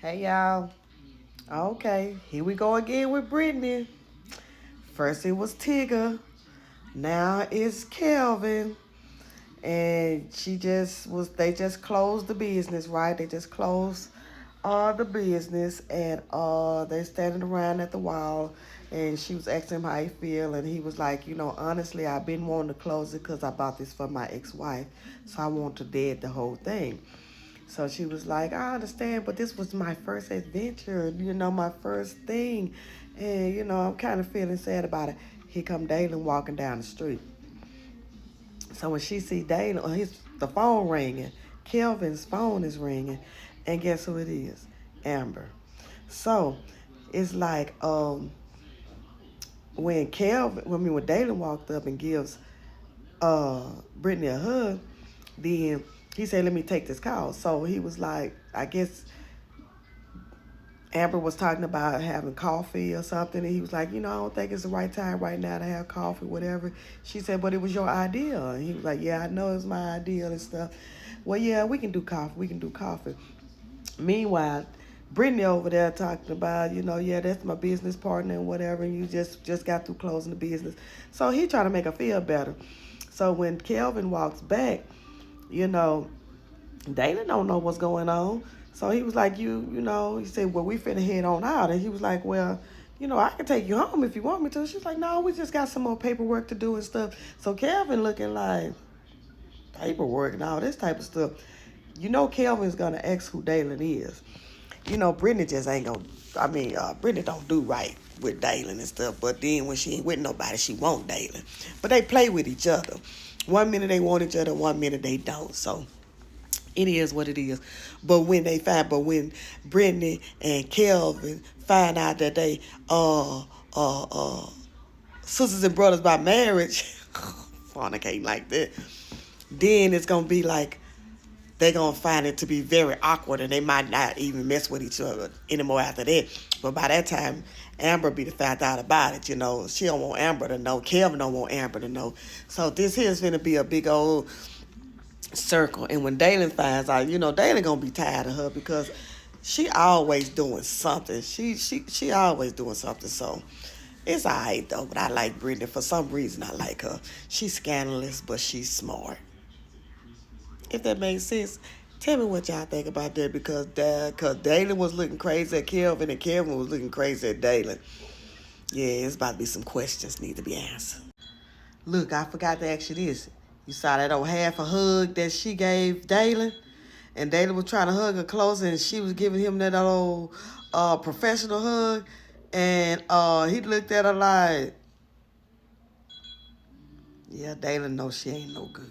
Hey y'all. Okay, here we go again with Brittany. First it was Tigger. Now it's Kelvin. And they just closed the business, right? They just closed the business and they standing around at the wall and she was asking him how he feel and he was like, honestly, I've been wanting to close it because I bought this for my ex-wife. So I want to dead the whole thing. So she was like, I understand, but this was my first adventure, my first thing. And, I'm kind of feeling sad about it. Here come Dalen walking down the street. So when she see Dalen, the phone ringing. Kelvin's phone is ringing. And guess who it is? Amber. So it's like when Dalen walked up and gives Brittany a hug, then he said, let me take this call. So he was like, I guess Amber was talking about having coffee or something, and he was like, I don't think it's the right time right now to have coffee, whatever. She said, but it was your idea. And he was like, yeah, I know it's my idea and stuff. Well, yeah, we can do coffee. We can do coffee. Meanwhile, Brittany over there talking about, yeah, that's my business partner and whatever, and you just got through closing the business. So he trying to make her feel better. So when Kelvin walks back, you know, Dana don't know what's going on. So he was like, he said, well, we finna head on out. And he was like, well, I can take you home if you want me to. She's like, no, we just got some more paperwork to do and stuff. So Kelvin looking like, paperwork and all this type of stuff. Kelvin's gonna ask who Dalen is. Brittany just ain't gonna, Brittany don't do right with Dalen and stuff. But then when she ain't with nobody, she want Dalen. But they play with each other. One minute they want each other, one minute they don't. So it is what it is. But when Brittany and Kelvin find out that they sisters and brothers by marriage, fornicate like that, then it's gonna be like they're gonna find it to be very awkward and they might not even mess with each other anymore after that. But by that time, Amber be the found out about it, She don't want Amber to know. Kelvin don't want Amber to know. So this here is gonna be a big old circle. And when Dalen finds out, Dalen gonna be tired of her because she always doing something. She always doing something. So it's alright though. But I like Brittany. For some reason I like her. She's scandalous, but she's smart. If that makes sense. Tell me what y'all think about that because Dalen was looking crazy at Kelvin and Kelvin was looking crazy at Dalen. Yeah, it's about to be some questions need to be answered. Look, I forgot to ask you this. You saw that old half a hug that she gave Dalen? And Dalen was trying to hug her closer and she was giving him that old professional hug. And he looked at her like, yeah, Dalen knows she ain't no good.